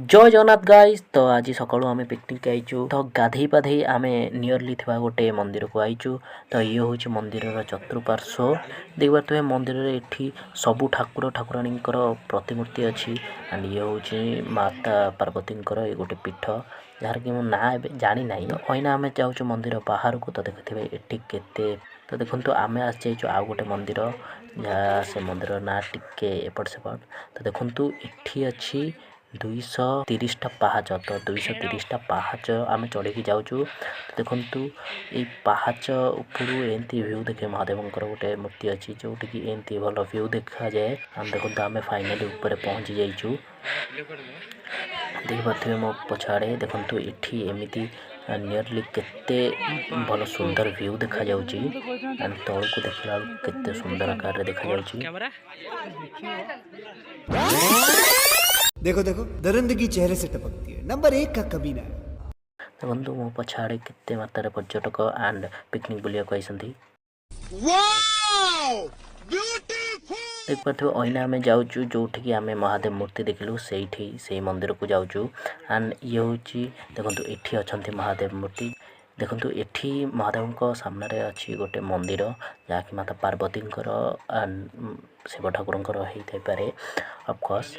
जय जगन्नाथ गाइस। तो आज सकाळू आम पिकनिक आईचु। तो गाधे पाधे आम नियरली थी गोटे मंदिर को आईचु। तो ये हूँ मंदिर चतुर्पार्श्व देख पारे मंदिर ये सबू ठाकुर ठाकुराणी प्रतिमूर्ति अच्छी। एंड ये हूँ माता पार्वती ये गोटे पीठ जार कि ना जानी ना। तो अना आम जाऊँ मंदिर बाहर को। तो देखिए ये केते तो देखो आम आसी आउ गोटे मंदिर जहाँ से मंदिर ना टिके एपट सेपट। तो देखु ये अच्छी 230 पाहाच। तो 230 पाहाच आम चढ़ी जाऊँ। तो देखु ये पाहाच उपरू एमती भ्यू देखे महादेव गोटे मूर्ति अच्छी जोटि कि एमती भल भ्यू देखा जाए। आम देखो आम फाइनाली ऊपर पहुँची जाइचु। देखिए मो पछाड़े देखु ये एमती नियरली केते भल सुंदर व्यू देखा जाउची। एंड तल को देखला केते सुंदर आकार रे देखा जाउची। देखो देखो दरिंदगी चेहरे से टपकती है। नंबर 1 का कमीना है। देखो मो पछाड़े केते मात्रा पर्यटक एंड पिकनिक बुलिया को आइसंती। देख पारे अना आम जाऊँ जोटि आम महादेव मूर्ति देखलु से मंदिर को जाऊँ। एंड ये हूँ देखो ये अच्छा महादेव मूर्ति। देखो ये महादेव सामने अच्छी गोटे मंदिर जहाँ कि माता पार्वती एंड शिव ठाकुर होता पारे ऑफकोर्स।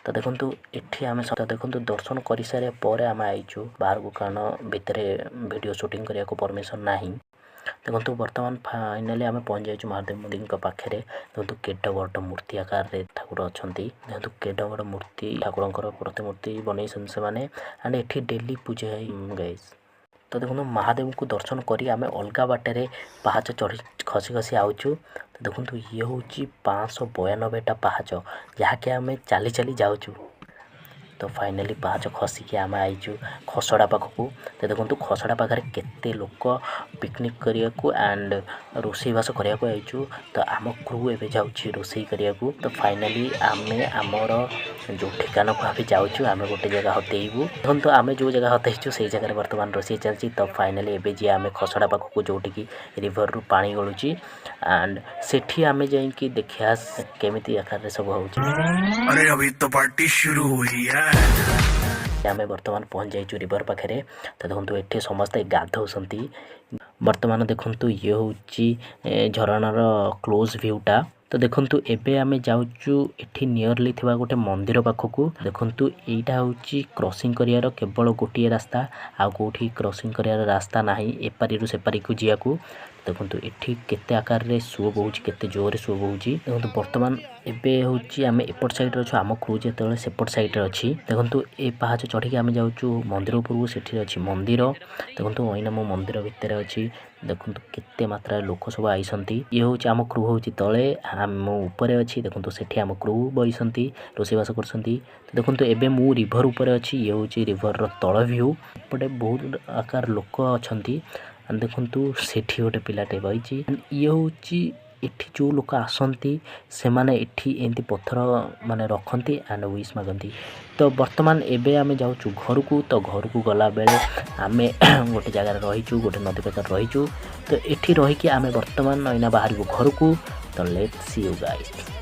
तो देखो ये आम देखो दर्शन कर सारे आम आईचु बाहर को कारण भितर वीडियो शूटिंग करने को परमिशन नहीं। देखो बर्तमान फाइनाली आम पहुँच जाइए महादेव मंदिर पाखे। देखो केड बड़ मूर्ति आकार ठाकुर अच्छा। देखो केड बड़ मूर्ति ठाकुर प्रतिमूर्ति बनई से मैंने एंड ये डेली पूजा गाइस। तो देखो महादेव को दर्शन करी आम अलग बाटे पाहाच चढ़ी खसी खसी आउचु। तो देखो ये हूँ 592टा पाहाच जहाँकि आम चली चली जाऊँ। तो फाइनाली पाहाच खसिकी आम आईचु खसड़ा पाखक। तो देखो खसड़ा पाखे केते लोक पिकनिक करने को एंड रोषेईवास करने को आईचु। तो आम क्रू एवं जाऊँ रोषे करने को। तो फाइनाली आम आमर जो ठिकाना को आम जाऊँ आम गोटे जगह हतेबू। देखो तो आम जो जगह हतेचु से जगह बर्तमान रोषे चलती। तो फाइनाली एवं जी आम खसड़ा पाखक जोटि कि रिभर रु पानी गलुची एंड सेठी आम जाइकी देखा केमिति आकार सब हो। अरे अभी तो पार्टी शुरू हुई है। आम बर्तमान पहुँच जाइचु रिवर पाखे। तो देखो ये समस्ते गाधौसंती। बर्तमान देखु ये हूँ झरणार क्लोज व्यूटा। तो देखु एबे आमे जाउचु एठी नियरली थिबा गोटे मंदिर पाखक। देखु एटा हूँ क्रॉसिंग करियार केवल गोटे रास्ता आ कोठी क्रॉसिंग करियार रास्ता नाही एपारी रु सेपारी को जिया को। देखु एठी केते आकार रे सुओ बहुची केते जोर सुओ बहुची। देखु बर्तमान एबे हूँ आम एपट साइड अच्छु आम क्रू जो सेपट साइड अच्छी। देखु ए पाहाच चढ़ी आम जाऊँ मंदिर उपरको सेठी अच्छी मंदिर। देखु अना मो मंदिर भितर अच्छी। देखु केते मात्रा लोक सब आईसंती। ये हूँ आम क्रू हूँ तले आम ऊपर अच्छी। देखु सेठी आम क्रू बईसंती रोषेईवास करसंती। तो देखु एबे मु रिभर ऊपर अच्छी। ये हूँ रिभर रो तल व्यू एपटे बहुत आकार लोक अच्छी। देखु सेठी गोटे पिलाटे बईची। ये हूँ एठी जो लोक आसंती से माने एठी एंती पत्थर माने रखती एंड विश मागती। तो बर्तमान एबे आमे जाऊँ घर को। तो घर को गला बेले आमे गोटे जगार रहीचु गोटे नदी पाखर रहीचु। तो एठी रही कि आमे बर्तमान अइना बाहर को घर को। तो लेट्स सी यू गाइस।